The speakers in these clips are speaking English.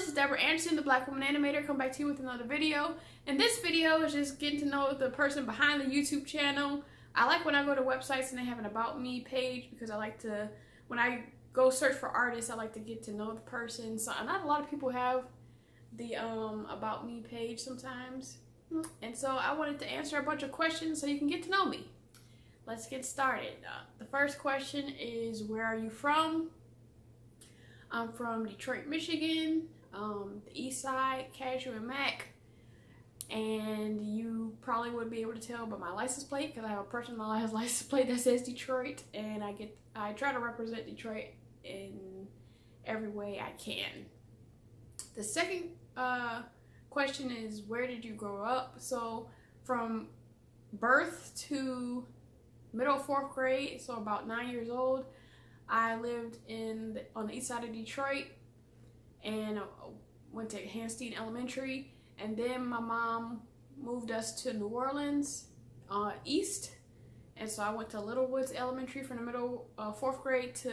is Deborah Anderson, the Black Woman Animator. Come back to you with another video. And this video is just getting to know the person behind the YouTube channel. I like when I go to websites and they have an About Me page because I like to, when I go search for artists, I like to get to know the person. So not a lot of people have the About Me page sometimes. And so I wanted to answer a bunch of questions so you can get to know me. Let's get started. The first question is, where are you from? I'm from Detroit, Michigan, the East Side, Cashew and Mac, and you probably would be able to tell by my license plate because I have a personalized license plate that says Detroit, and I try to represent Detroit in every way I can. The second question is, where did you grow up? So from birth to middle of 4th grade, so about 9 years old, I lived on the east side of Detroit and went to Hanstein Elementary, and then my mom moved us to New Orleans east, and so I went to Little Woods Elementary from the middle 4th grade to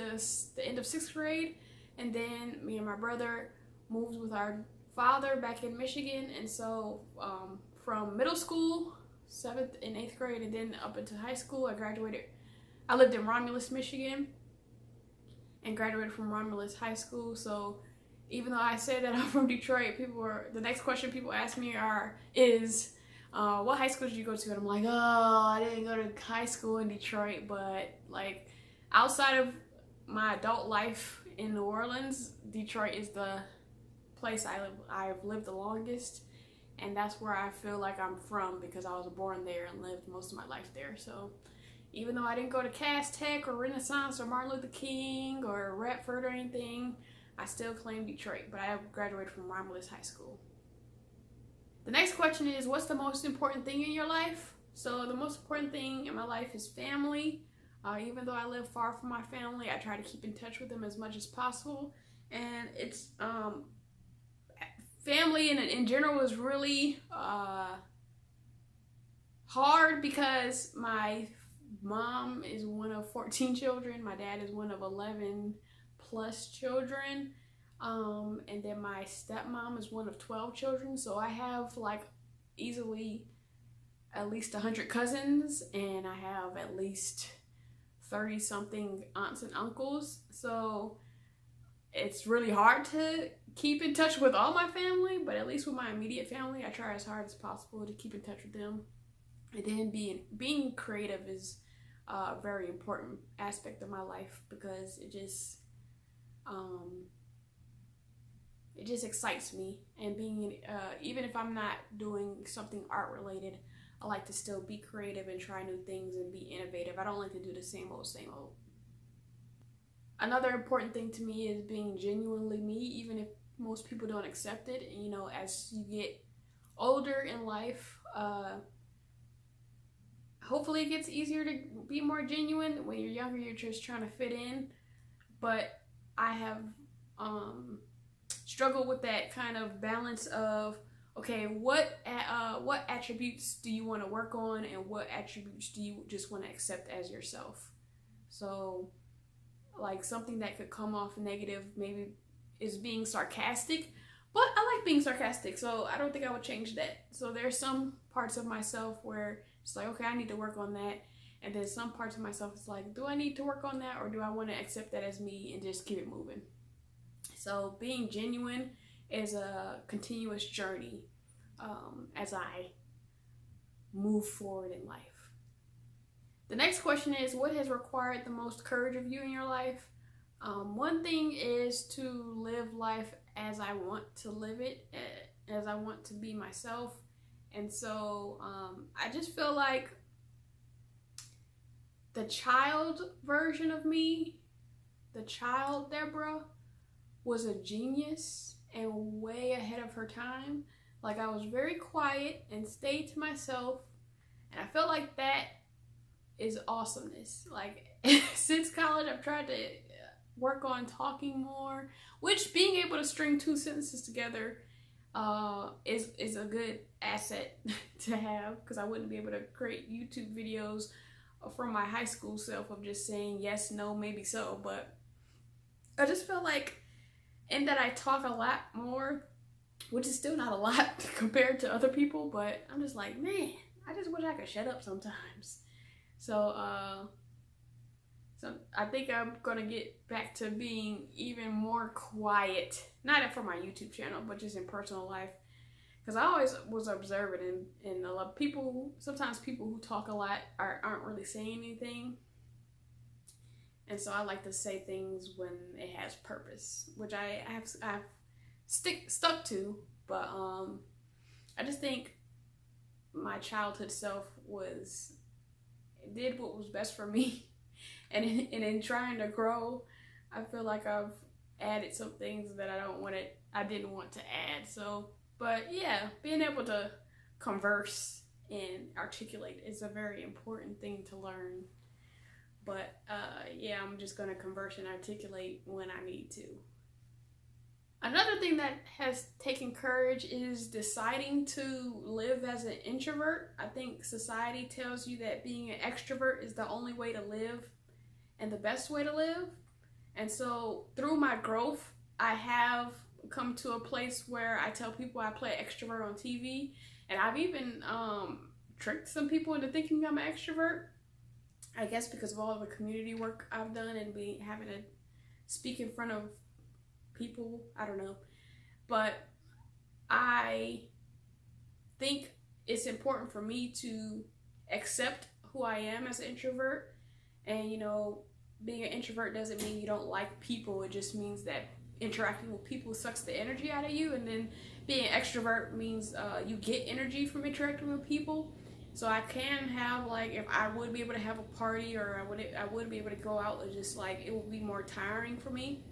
the end of 6th grade, and then me and my brother moved with our father back in Michigan, and so from middle school, 7th and 8th grade, and then up into high school, I lived in Romulus, Michigan, and graduated from Romulus High School. So even though I say that I'm from Detroit, the next question people ask me is what high school did you go to? And I'm like, oh, I didn't go to high school in Detroit, but like outside of my adult life in New Orleans, Detroit is the place I've lived the longest, and that's where I feel like I'm from because I was born there and lived most of my life there. So even though I didn't go to Cass Tech or Renaissance or Martin Luther King or Radford or anything, I still claim Detroit, but I graduated from Romulus High School. The next question is, what's the most important thing in your life? So the most important thing in my life is family. Even though I live far from my family, I try to keep in touch with them as much as possible. And it's family in general is really hard because my mom is one of 14 children, my dad is one of 11 plus children, and then my stepmom is one of 12 children, so I have like easily at least 100 cousins, and I have at least 30 something aunts and uncles, so it's really hard to keep in touch with all my family, but at least with my immediate family I try as hard as possible to keep in touch with them. And then being creative is a very important aspect of my life because it just excites me. And even if I'm not doing something art related, I like to still be creative and try new things and be innovative. I don't like to do the same old. Another important thing to me is being genuinely me, even if most people don't accept it. And, you know, as you get older in life, hopefully it gets easier to be more genuine. When you're younger, you're just trying to fit in. But I have struggled with that kind of balance of, okay, what attributes do you want to work on and what attributes do you just want to accept as yourself? So like something that could come off negative maybe is being sarcastic, but I like being sarcastic, so I don't think I would change that. So there's some parts of myself where it's like, okay, I need to work on that. And then some parts of myself is like, do I need to work on that, or do I want to accept that as me and just keep it moving? So being genuine is a continuous journey as I move forward in life. The next question is, what has required the most courage of you in your life? One thing is to live life as I want to live it, as I want to be myself. And so I just feel like the child version of me, the child Deborah, was a genius and way ahead of her time. Like, I was very quiet and stayed to myself, and I felt like that is awesomeness. Like, since college I've tried to work on talking more, which being able to string 2 sentences together is a good asset to have, because I wouldn't be able to create YouTube videos from my high school self of just saying yes, no, maybe so. But I just felt like and that I talk a lot more, which is still not a lot compared to other people, but I'm just like, man, I just wish I could shut up sometimes. So I think I'm gonna get back to being even more quiet, not for my YouTube channel, but just in personal life. Because I always was observant, and a lot of people, sometimes people who talk a lot aren't really saying anything. And so I like to say things when it has purpose, which I've stuck to. But I just think my childhood self did what was best for me. And in trying to grow, I feel like I've added some things that I didn't want to add. So, but yeah, being able to converse and articulate is a very important thing to learn. But yeah, I'm just gonna converse and articulate when I need to. Another thing that has taken courage is deciding to live as an introvert. I think society tells you that being an extrovert is the only way to live and the best way to live. And so through my growth, I have come to a place where I tell people I play extrovert on TV, and I've even tricked some people into thinking I'm an extrovert. I guess because of all the community work I've done and having to speak in front of people, I don't know. But I think it's important for me to accept who I am as an introvert. And you know, being an introvert doesn't mean you don't like people. It just means that interacting with people sucks the energy out of you. And then being an extrovert means you get energy from interacting with people. So I can have, like, if I would be able to have a party, or I would be able to go out, and just like, it would be more tiring for me.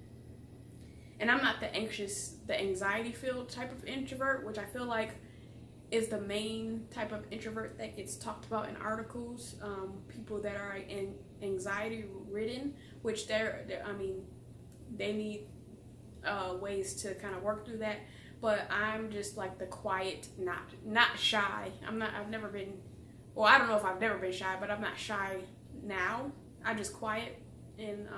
And I'm not the anxiety filled type of introvert, which I feel like is the main type of introvert that gets talked about in articles. People that are anxiety ridden, which they need ways to kind of work through that. But I'm just like the quiet, not shy. I've never been, well, I don't know if I've never been shy, but I'm not shy now. I'm just quiet, and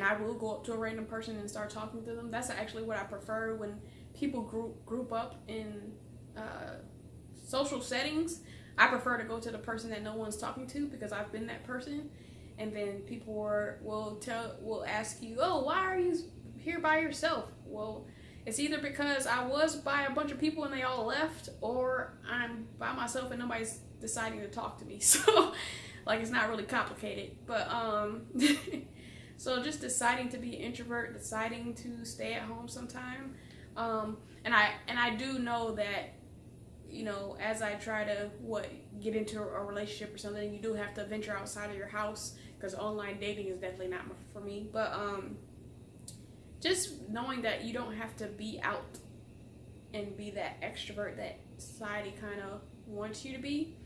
I will go up to a random person and start talking to them. That's actually what I prefer when people group up in social settings. I prefer to go to the person that no one's talking to, because I've been that person. And then people will ask you, oh, why are you here by yourself? Well, it's either because I was by a bunch of people and they all left, or I'm by myself and nobody's deciding to talk to me. So, like, it's not really complicated. But so just deciding to be an introvert, deciding to stay at home sometime. And I do know that, you know, as I try to get into a relationship or something, you do have to venture outside of your house, because online dating is definitely not for me. But just knowing that you don't have to be out and be that extrovert that society kind of wants you to be.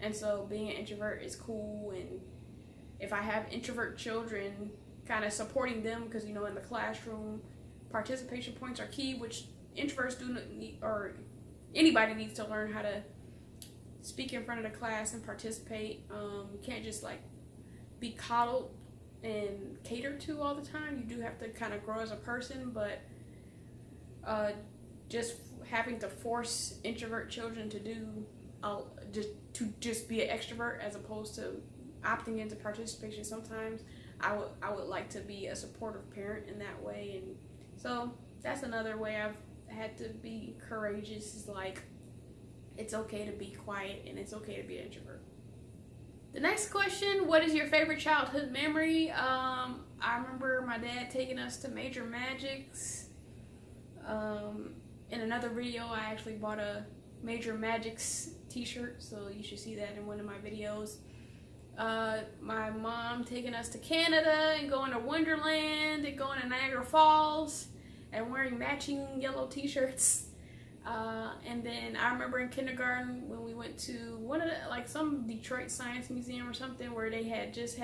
And so being an introvert is cool. And if I have introvert children, kind of supporting them, because, you know, in the classroom, participation points are key, which introverts do need, or anybody needs to learn how to speak in front of the class and participate. You can't just like be coddled and catered to all the time. You do have to kind of grow as a person, but just having to force introvert children to just be an extrovert as opposed to opting into participation, sometimes I would like to be a supportive parent in that way. And so that's another way I've had to be courageous, is like, it's okay to be quiet and it's okay to be an introvert. The next question, what is your favorite childhood memory? I remember my dad taking us to Major Magics. In another video, I actually bought a Major Magics t-shirt, so you should see that in one of my videos. My mom taking us to Canada and going to Wonderland and going to Niagara Falls and wearing matching yellow t-shirts. And then I remember in kindergarten when we went to some Detroit Science Museum or something, where they just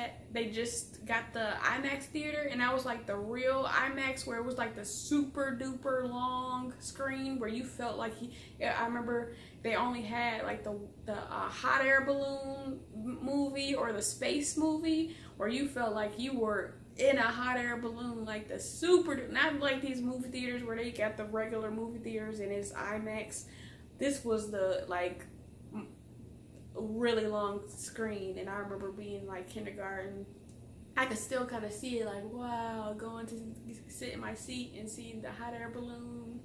got the IMAX theater, and that was like the real IMAX, where it was like the super duper long screen where you felt like I remember they only had like the hot air balloon movie or the space movie, where you felt like you were in a hot air balloon, like the super, not like these movie theaters where they got the regular movie theaters and it's IMAX. This was the like really long screen, and I remember being like kindergarten. I could still kind of see it, like, wow, going to sit in my seat and see the hot air balloon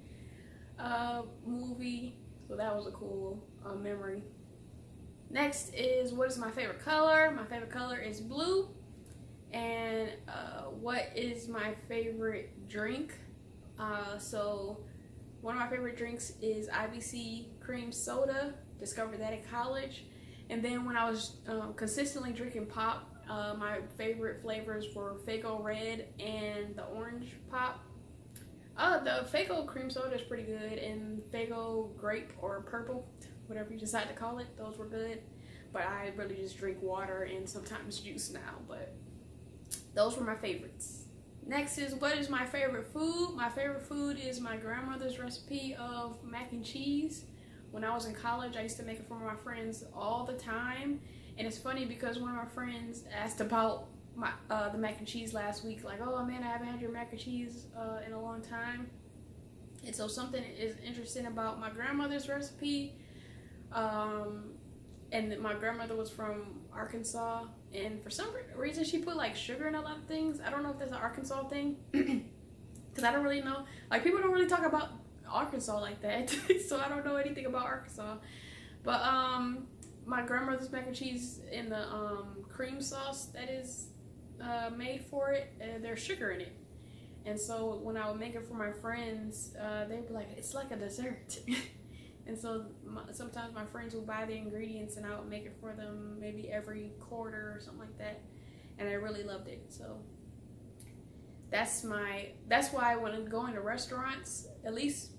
movie. So that was a cool memory. Next is, what is my favorite color? My favorite color is blue. And what is my favorite drink? So one of my favorite drinks is IBC cream soda. Discovered that in college. And then when I was consistently drinking pop, my favorite flavors were Faygo Red and the orange pop. The Faygo cream soda is pretty good, and Faygo grape or purple, whatever you decide to call it, those were good. But I really just drink water and sometimes juice now, but those were my favorites. Next is, what is my favorite food? My favorite food is my grandmother's recipe of mac and cheese. When I was in college, I used to make it for my friends all the time. And it's funny because one of my friends asked about the mac and cheese last week, like, oh man, I haven't had your mac and cheese in a long time. And so something is interesting about my grandmother's recipe. And my grandmother was from Arkansas, and for some reason she put like sugar in a lot of things. I don't know if that's an Arkansas thing, because I don't really know. Like, people don't really talk about Arkansas like that, so I don't know anything about Arkansas. But my grandmother's mac and cheese in the cream sauce that is made for it, there's sugar in it. And so when I would make it for my friends, they'd be like, it's like a dessert. And so sometimes my friends would buy the ingredients and I would make it for them maybe every quarter or something like that. And I really loved it. So that's why when I'm going to restaurants, at least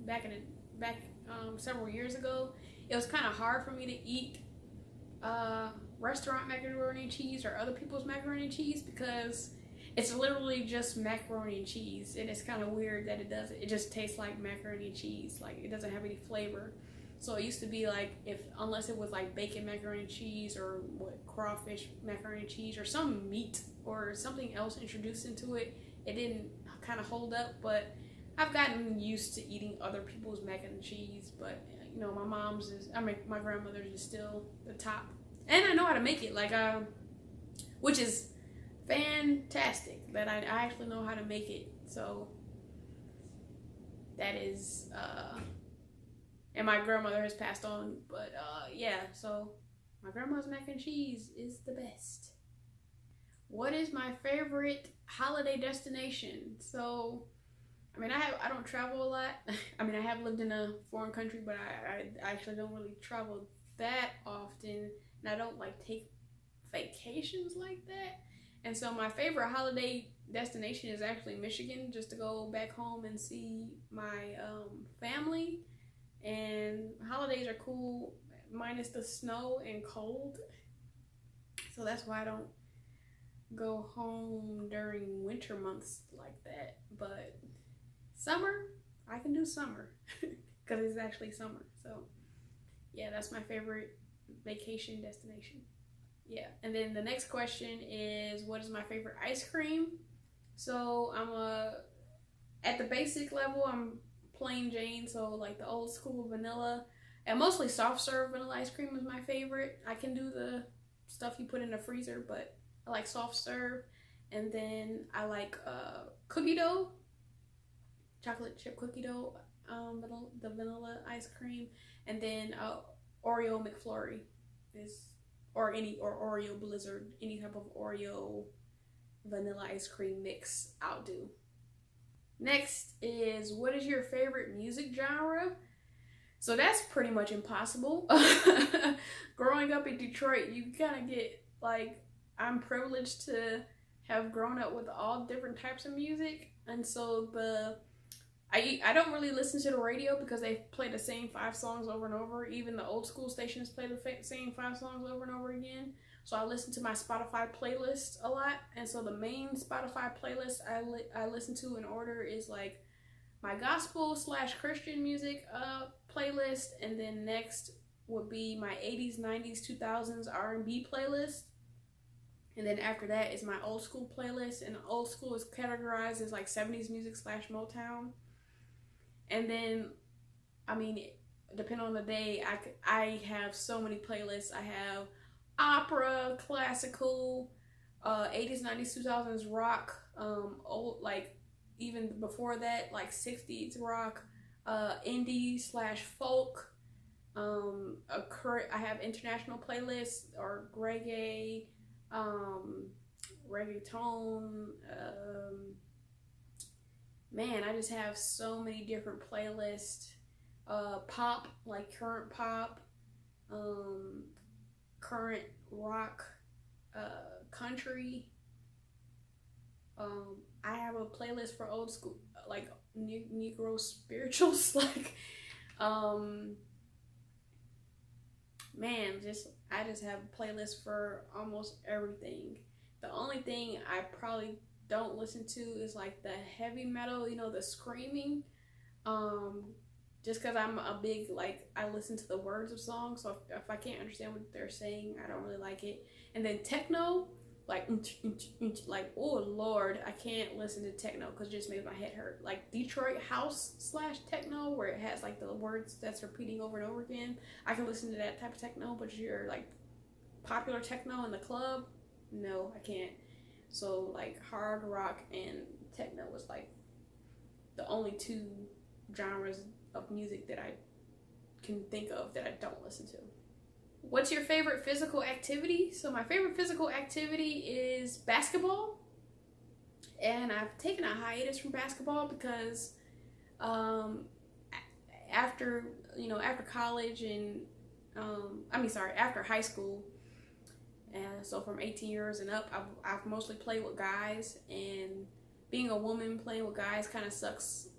back several years ago, it was kind of hard for me to eat restaurant macaroni and cheese or other people's macaroni and cheese, because it's literally just macaroni and cheese, and it's kind of weird that it just tastes like macaroni and cheese. Like, it doesn't have any flavor. So it used to be like, unless it was like bacon macaroni and cheese or crawfish macaroni and cheese or some meat or something else introduced into it, it didn't kind of hold up. But I've gotten used to eating other people's mac and cheese. But you know, my grandmother's is still the top, and I know how to make it, like which is fantastic that I actually know how to make it. So that is and my grandmother has passed on, but yeah, so my grandma's mac and cheese is the best. What is my favorite holiday destination? So I mean, I don't travel a lot. I mean, I have lived in a foreign country, but I actually don't really travel that often, and I don't like take vacations like that. And so my favorite holiday destination is actually Michigan, just to go back home and see my family. And holidays are cool, minus the snow and cold. So that's why I don't go home during winter months like that. But summer, I can do summer because it's actually summer. So yeah, that's my favorite vacation destination. Yeah, and then the next question is, what is my favorite ice cream? So at the basic level, I'm plain Jane, so like the old school vanilla, and mostly soft serve vanilla ice cream is my favorite. I can do the stuff you put in the freezer, but I like soft serve. And then I like cookie dough, chocolate chip cookie dough, the vanilla ice cream, and then Oreo McFlurry or Oreo Blizzard, any type of Oreo vanilla ice cream mix I'll do. Next is, what is your favorite music genre? So that's pretty much impossible. Growing up in Detroit, you kind of get, like, I'm privileged to have grown up with all different types of music. And so I don't really listen to the radio because they play the same 5 songs over and over. Even the old school stations play the same 5 songs over and over again. So I listen to my Spotify playlist a lot. And so the main Spotify playlist I listen to in order is like my gospel / Christian music playlist. And then next would be my 80s, 90s, 2000s R&B playlist. And then after that is my old school playlist, and old school is categorized as like 70s music / Motown. And then, I mean, depending on the day, I have so many playlists. I have opera, classical, 80s, 90s, 2000s rock, old, like even before that, like 60s rock, indie / folk. I have international playlists or reggae, reggaeton. Man, I just have so many different playlists. Pop, like current pop, current rock, country. I have a playlist for old school, like Negro spirituals, like, man, I just have a playlist for almost everything. The only thing I probably don't listen to is like the heavy metal, you know, the screaming. Just because I'm a big, like, I listen to the words of songs, so if I can't understand what they're saying, I don't really like it. And then techno, like oh Lord, I can't listen to techno because it just makes my head hurt. Like Detroit house / techno, where it has like the words that's repeating over and over again. I can listen to that type of techno, but you're like popular techno in the club, no, I can't. So like hard rock and techno was like the only two genres of music that I can think of that I don't listen to. What's your favorite physical activity? So my favorite physical activity is basketball, and I've taken a hiatus from basketball because after college and after high school, and so from 18 years and up, I've mostly played with guys, and being a woman playing with guys kind of sucks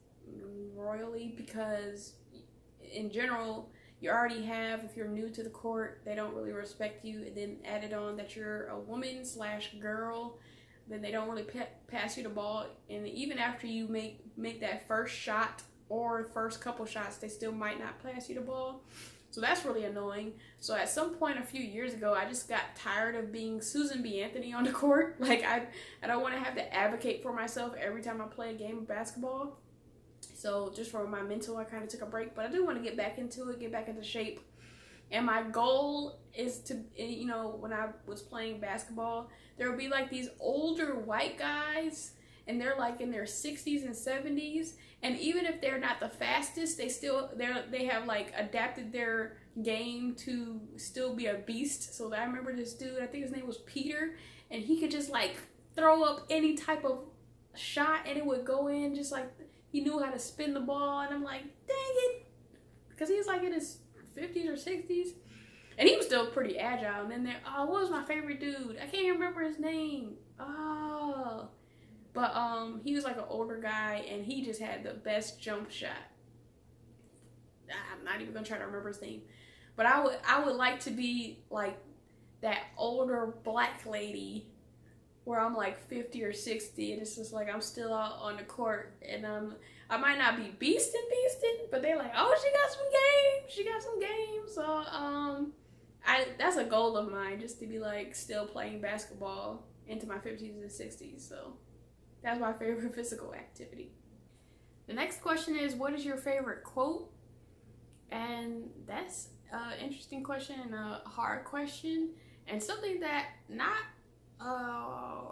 royally because in general you already have, if you're new to the court, they don't really respect you, and then added on that you're a woman / girl, then they don't really pass you the ball, and even after you make that first shot or first couple shots, they still might not pass you the ball. So that's really annoying. So at some point a few years ago, I just got tired of being Susan B. Anthony on the court. Like I don't want to have to advocate for myself every time I play a game of basketball. So just for my mental, I kind of took a break, but I do want to get back into it, get back into shape. And my goal is to, you know, when I was playing basketball, there would be like these older white guys, and they're like in their 60s and 70s. And even if they're not the fastest, they have like adapted their game to still be a beast. So I remember this dude, I think his name was Peter, and he could just like throw up any type of shot and it would go in, just like he knew how to spin the ball. And I'm like, dang it, because he's like in his 50s or 60s, and he was still pretty agile. And then what was my favorite dude? I can't even remember his name. But he was like an older guy, and he just had the best jump shot. I'm not even gonna try to remember his name, but I would like to be like that older black lady where I'm like 50 or 60, and it's just like I'm still out on the court, and I might not be beasting, but they're like, oh, she got some game. So that's a goal of mine, just to be like still playing basketball into my 50s and 60s. So that's my favorite physical activity. The next question is, what is your favorite quote? And that's an interesting question and a hard question, and something that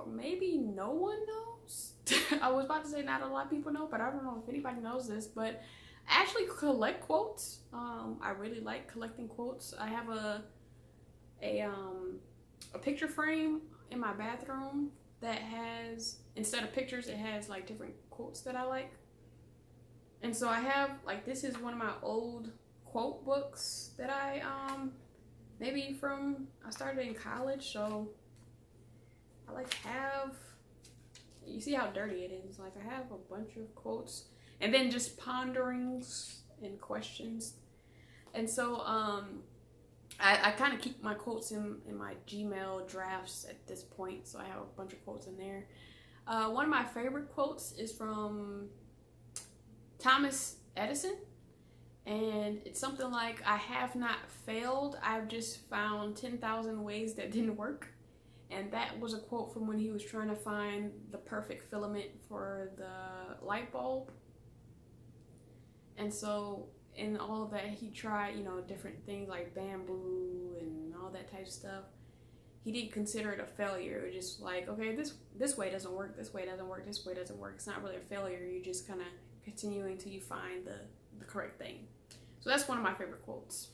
maybe no one knows. I was about to say not a lot of people know, but I don't know if anybody knows this, but I actually collect quotes. I really like collecting quotes. I have a picture frame in my bathroom that has, instead of pictures, it has like different quotes that I like. And so I have, like, this is one of my old quote books that I I started in college, so I like have, you see how dirty it is, like I have a bunch of quotes, and then just ponderings and questions. And so I kind of keep my quotes in my Gmail drafts at this point, so I have a bunch of quotes in there. One of my favorite quotes is from Thomas Edison, and it's something like, I have not failed, I've just found 10,000 ways that didn't work. And that was a quote from when he was trying to find the perfect filament for the light bulb. And so in all of that, he tried, you know, different things like bamboo and all that type of stuff. He didn't consider it a failure. It was just like, okay, this way doesn't work, this way doesn't work, this way doesn't work. It's not really a failure. You're just kind of continuing until you find the correct thing. So that's one of my favorite quotes.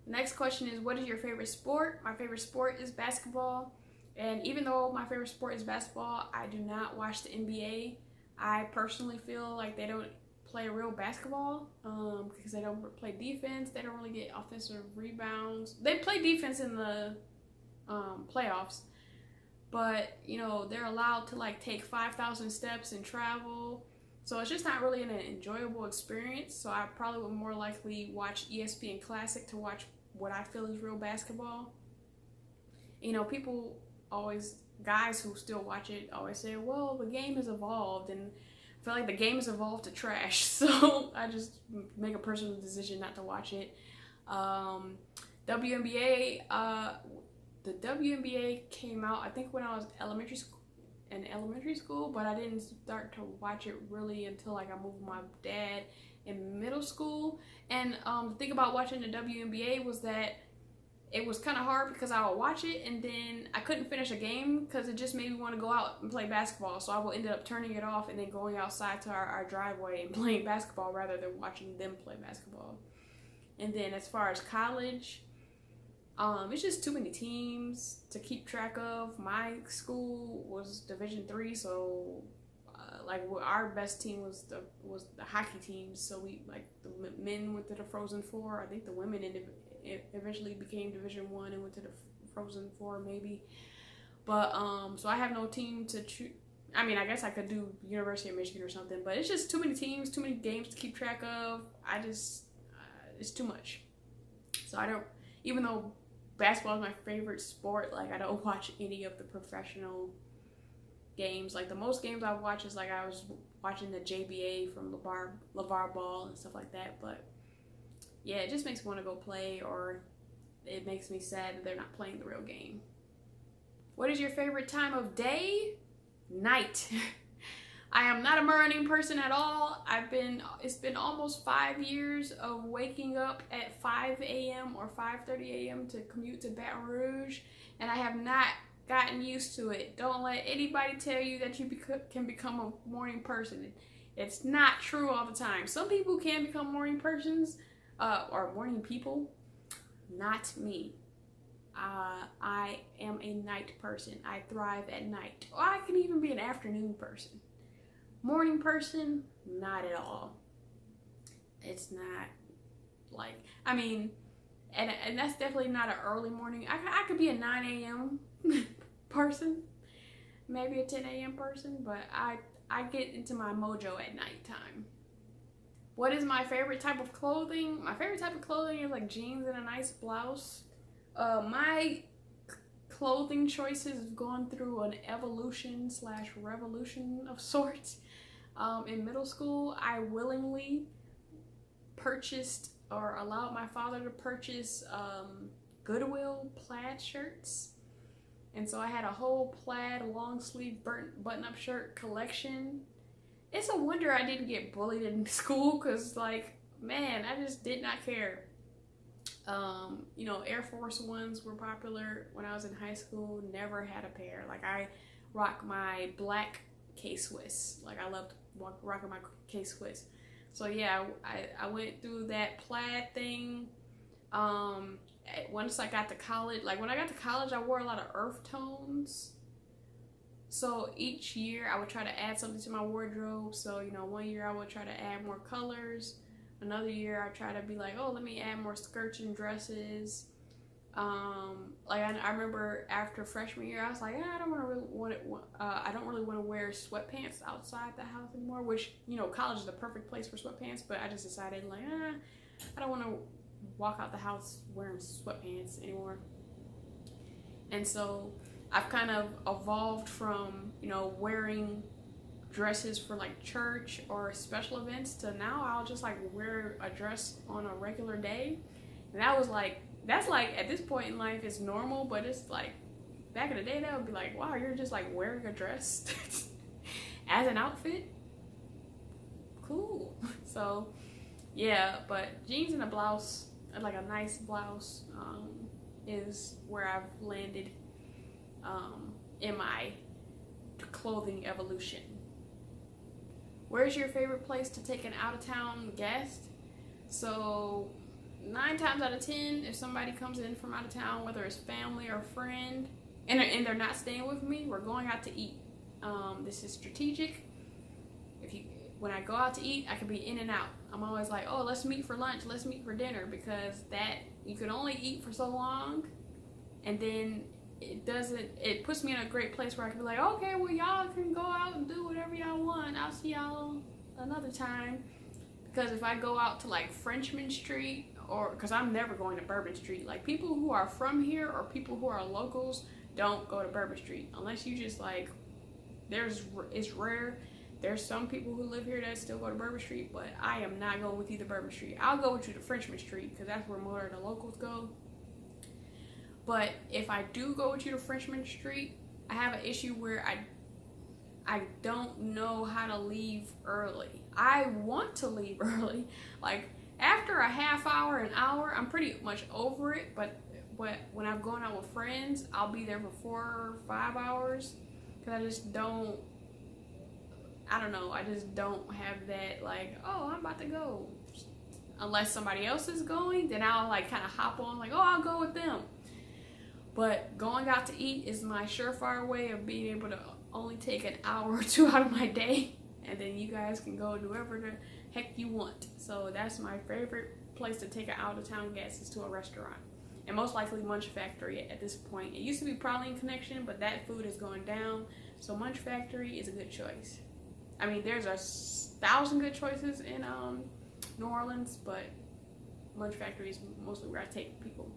The next question is, what is your favorite sport? My favorite sport is basketball. And even though my favorite sport is basketball, I do not watch the NBA. I personally feel like they don't play real basketball because they don't play defense. They don't really get offensive rebounds. They play defense in the playoffs, but you know, they're allowed to like take 5,000 steps and travel. So it's just not really an enjoyable experience. So I probably would more likely watch ESPN Classic to watch what I feel is real basketball. You know, people always, guys who still watch it always say, well, the game has evolved, and I feel like the game has evolved to trash. So I just make a personal decision not to watch it. WNBA, the WNBA came out, I think when I was in elementary school, but I didn't start to watch it really until like I moved with my dad in middle school. And the thing about watching the WNBA was that it was kind of hard because I would watch it and then I couldn't finish a game because it just made me want to go out and play basketball. So I would end up turning it off and then going outside to our driveway and playing basketball rather than watching them play basketball. And then as far as college, it's just too many teams to keep track of. My school was Division III, so like our best team was the hockey team. So we, like, the men went to the Frozen Four. I think the women eventually became Division I and went to the Frozen Four maybe. But so I have no team to choose. I mean, I guess I could do University of Michigan or something, but it's just too many teams, too many games to keep track of. It's too much. So I don't, even though basketball is my favorite sport, like I don't watch any of the professional games. Like the most games I watch is like I was watching the JBA from LeVar Ball and stuff like that. But yeah, it just makes me want to go play, or it makes me sad that they're not playing the real game. What is your favorite time of day? Night. I am not a morning person at all. It's been almost 5 years of waking up at 5 a.m. or 5:30 a.m. to commute to Baton Rouge, and I have not gotten used to it. Don't let anybody tell you that you can become a morning person. It's not true all the time. Some people can become morning persons, or morning people. Not me. I am a night person. I thrive at night. Or I can even be an afternoon person. Morning person, not at all. It's not like, I mean, and that's definitely not an early morning. I could be a 9 a.m. person, maybe a 10 a.m. person, but I get into my mojo at nighttime. What is my favorite type of clothing? My favorite type of clothing is like jeans and a nice blouse. My clothing choices have gone through an evolution/revolution of sorts. In middle school, I willingly purchased, or allowed my father to purchase, Goodwill plaid shirts. And so I had a whole plaid long sleeve button-up shirt collection. It's a wonder I didn't get bullied in school, because, like, man, I just did not care. You know, Air Force Ones were popular when I was in high school. Never had a pair. Like, I rock my black K-Swiss. Like, I loved rocking my K-Swiss. So yeah, I went through that plaid thing. Once I got to college, like when I got to college, I wore a lot of earth tones. So each year I would try to add something to my wardrobe. So, you know, one year I would try to add more colors. Another year I try to be like, oh, let me add more skirts and dresses. Like I remember after freshman year, I was like, I don't really want to wear sweatpants outside the house anymore. Which, you know, college is the perfect place for sweatpants. But I just decided, like, I don't want to walk out the house wearing sweatpants anymore. And so I've kind of evolved from, you know, wearing dresses for like church or special events to now I'll just like wear a dress on a regular day. And that's like at this point in life it's normal, but it's like back in the day, that would be like, wow, you're just like wearing a dress as an outfit. Cool. So yeah, but jeans and a blouse, like a nice blouse, is where I've landed in my clothing evolution. Where's your favorite place to take an out-of-town guest? So 9 times out of 10, if somebody comes in from out of town, whether it's family or friend, and they're not staying with me, we're going out to eat. This is strategic. When I go out to eat, I can be in and out. I'm always like, oh, let's meet for lunch, let's meet for dinner, because that you can only eat for so long, and then it puts me in a great place where I can be like, okay, well, y'all can go out and do whatever y'all want. I'll see y'all another time. Because if I go out to like Frenchman Street, or because I'm never going to Bourbon Street, like people who are from here or people who are locals don't go to Bourbon Street unless you just like, it's rare. There's some people who live here that still go to Bourbon Street, but I am not going with you to Bourbon Street. I'll go with you to Frenchman Street because that's where more of the locals go. But if I do go with you to Frenchman Street, I have an issue where I don't know how to leave early. I want to leave early. Like after a half hour, an hour, I'm pretty much over it. But when I'm going out with friends, I'll be there for 4 or 5 hours because I just don't. I don't know. I just don't have that like, oh, I'm about to go. Unless somebody else is going, then I'll like kind of hop on like, oh, I'll go with them. But going out to eat is my surefire way of being able to only take an hour or 2 out of my day, and then you guys can go do whatever the heck you want. So that's my favorite place to take an out-of-town guest, is to a restaurant, and most likely Munch Factory at this point. It used to be Praline Connection, but that food is going down, so Munch Factory is a good choice. I mean, there's 1,000 good choices in New Orleans, but Munch Factory is mostly where I take people.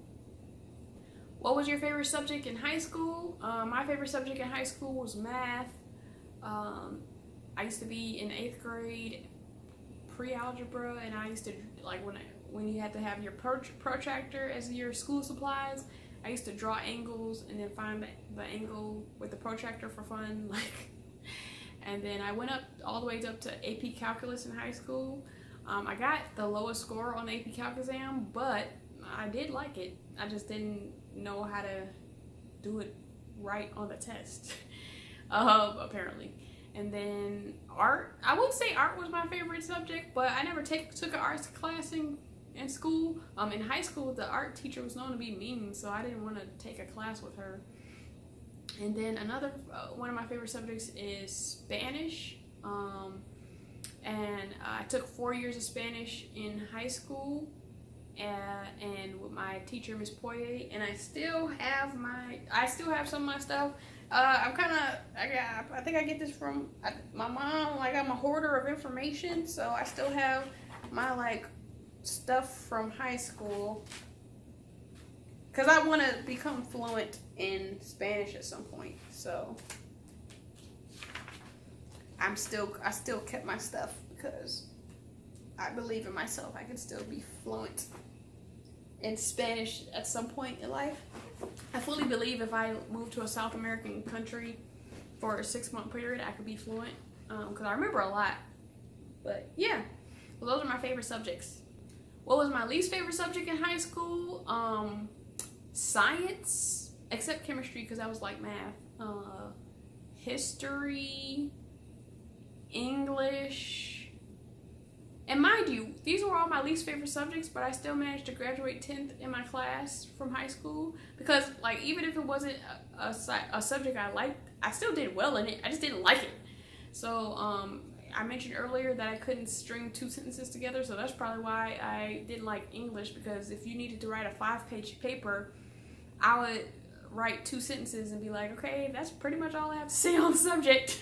What was your favorite subject in high school? My favorite subject in high school was math. I used to be in 8th grade, pre-algebra, and I used to, like when you had to have your protractor as your school supplies, I used to draw angles and then find the angle with the protractor for fun. And then I went up all the way up to AP Calculus in high school. I got the lowest score on the AP Calc exam, but I did like it. I just didn't know how to do it right on the test, apparently. And then art, I would say art was my favorite subject, but I never took an arts class in school. In high school, the art teacher was known to be mean, so I didn't want to take a class with her. And then another one of my favorite subjects is Spanish. And I took 4 years of Spanish in high school. And with my teacher, Miss Poirier, and I still have some of my stuff. I think I get this from my mom. Like, I'm a hoarder of information, so I still have my like stuff from high scholl, because I want to become fluent in Spanish at some point. So I still kept my stuff because I believe in myself. I can still be fluent in Spanish at some point in life. I fully believe if I moved to a South American country for a 6-month period, I could be fluent, because I remember a lot. But yeah, well, those are my favorite subjects. What was my least favorite subject in high school? Science, except chemistry, because I was like math. History, English. And mind you, these were all my least favorite subjects, but I still managed to graduate 10th in my class from high school, because like even if it wasn't a subject I liked, I still did well in it. I just didn't like it. So I mentioned earlier that I couldn't string 2 sentences together, so that's probably why I didn't like English, because if you needed to write a 5-page paper, I would write 2 sentences and be like, okay, that's pretty much all I have to say on the subject.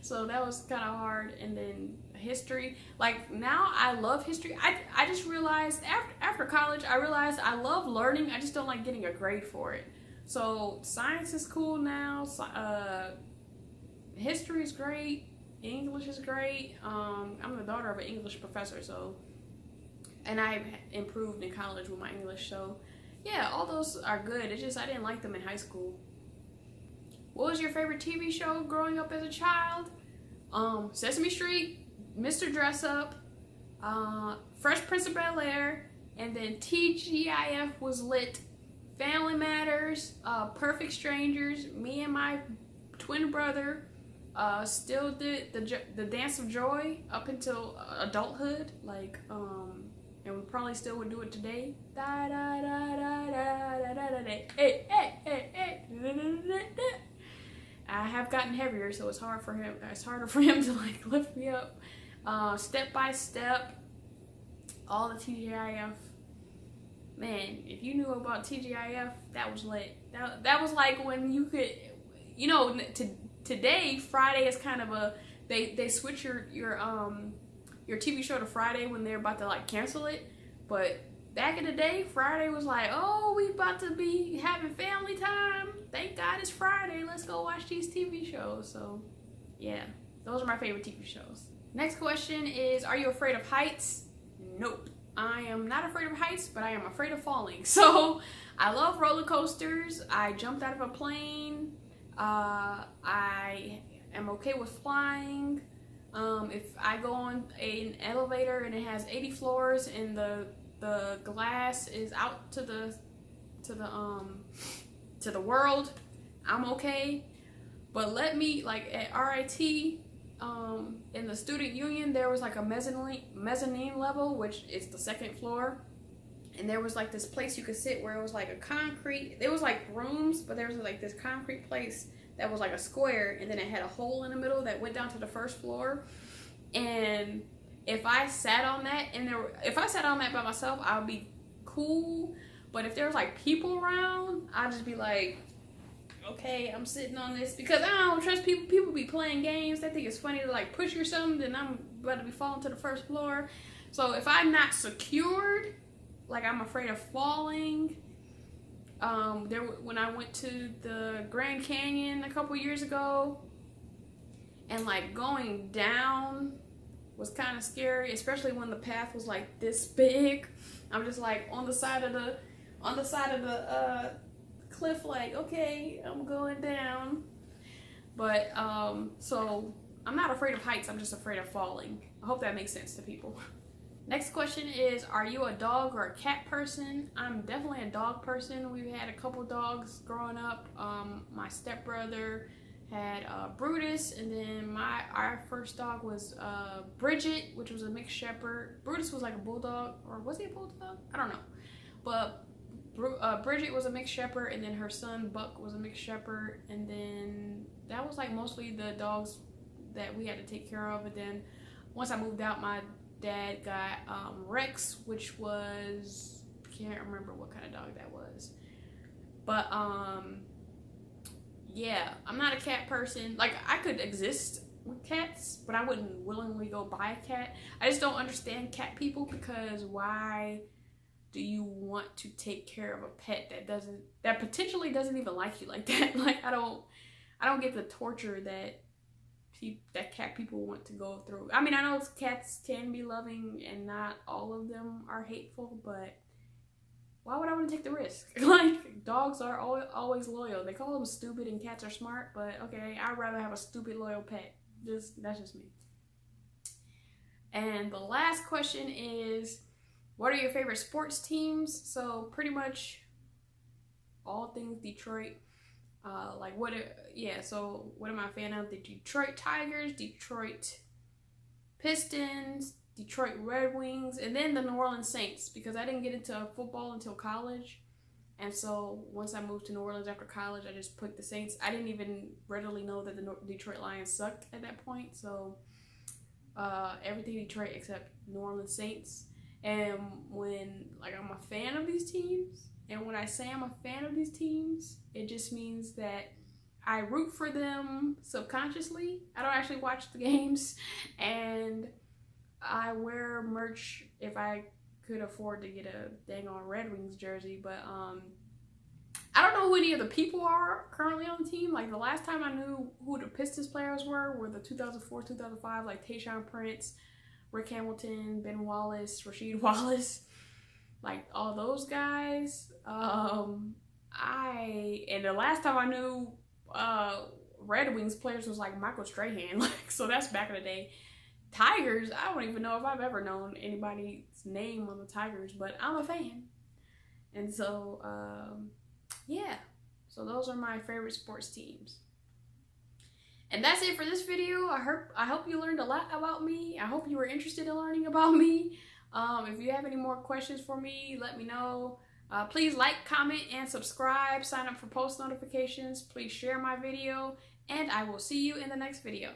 So that was kind of hard. And then history, like now I love history. I just realized after college, I realized I love learning. I just don't like getting a grade for it. So science is cool now. History is great. English is great. I'm the daughter of an English professor, so, and I improved in college with my English. So yeah, all those are good. It's just I didn't like them in high school. What was your favorite TV show growing up as a child? Sesame Street, Mr. Dress Up, Fresh Prince of Bel-Air, and then TGIF was lit. Family Matters, Perfect Strangers, me and my twin brother still did the Dance of Joy up until adulthood, like, and we probably still would do it today. Da da da da da da da da. Hey hey hey hey. I have gotten heavier, so it's harder for him to like lift me up. Step by Step, all the TGIF. Man, if you knew about TGIF, that was lit. That was like when you could, you know, today Friday is kind of a they switch your TV show to Friday when they're about to like cancel it. But back in the day, Friday was like, oh, we about to be having family time. Thank God it's Friday. Let's go watch these TV shows. So yeah, those are my favorite TV shows. Next question is, are you afraid of heights? Nope. I am not afraid of heights, but I am afraid of falling. So I love roller coasters. I jumped out of a plane. I am okay with flying. If I go on an elevator and it has 80 floors and the glass is out to the world, I'm okay. But let me, like at RIT, in the student union, there was like a mezzanine level, which is the second floor, and there was like this place you could sit where it was like a concrete, it was like rooms, but there was like this concrete place that was like a square, and then it had a hole in the middle that went down to the first floor. And if I sat on that by myself, I would be cool. But if there was like people around, I'd just be like, okay, I'm sitting on this, because I don't trust people. People be playing games. They think it's funny to like push or something, then I'm about to be falling to the first floor. So if I'm not secured, like I'm afraid of falling. When I went to the Grand Canyon a couple years ago, and like going down was kind of scary, especially when the path was like this big. I'm just like on the side of the cliff, like, okay, I'm going down. But so I'm not afraid of heights, I'm just afraid of falling. I hope that makes sense to people. Next question is, are you a dog or a cat person? I'm definitely a dog person. We've had a couple dogs growing up. My stepbrother had Brutus, and then our first dog was Bridget, which was a mixed shepherd. Brutus was like a bulldog, or was he a bulldog? I don't know. But Bridget was a mixed shepherd, and then her son Buck was a mixed shepherd, and then that was like mostly the dogs that we had to take care of. And then once I moved out, my dad got Rex, which was, can't remember what kind of dog that was, but yeah, I'm not a cat person. Like, I could exist with cats, but I wouldn't willingly go buy a cat. I just don't understand cat people, because why do you want to take care of a pet that potentially doesn't even like you like that? Like, I don't get the torture that cat people want to go through. I mean, I know cats can be loving and not all of them are hateful, but why would I want to take the risk? Like, dogs are always loyal. They call them stupid and cats are smart, but okay, I'd rather have a stupid loyal pet. That's just me. And the last question is, what are your favorite sports teams? So pretty much all things Detroit. So what am I a fan of? The Detroit Tigers, Detroit Pistons, Detroit Red Wings, and then the New Orleans Saints, because I didn't get into football until college. And so once I moved to New Orleans after college, I just picked the Saints. I didn't even readily know that the Detroit Lions sucked at that point. So everything Detroit except New Orleans Saints. And when, like, I'm a fan of these teams, and when I say I'm a fan of these teams, it just means that I root for them subconsciously. I don't actually watch the games, and I wear merch if I could afford to get a dang on Red Wings jersey. But I don't know who any of the people are currently on the team. Like, the last time I knew who the Pistons players were the 2004-2005, like Tayshaun Prince, Rick Hamilton, Ben Wallace, Rasheed Wallace, like all those guys. And the last time I knew Red Wings players was like Michael Strahan. Like, so that's back in the day. Tigers, I don't even know if I've ever known anybody's name on the Tigers, but I'm a fan. And so, yeah. So those are my favorite sports teams. And that's it for this video. I hope you learned a lot about me. I hope you were interested in learning about me. If you have any more questions for me, let me know. Please like, comment, and subscribe. Sign up for post notifications. Please share my video. And I will see you in the next video.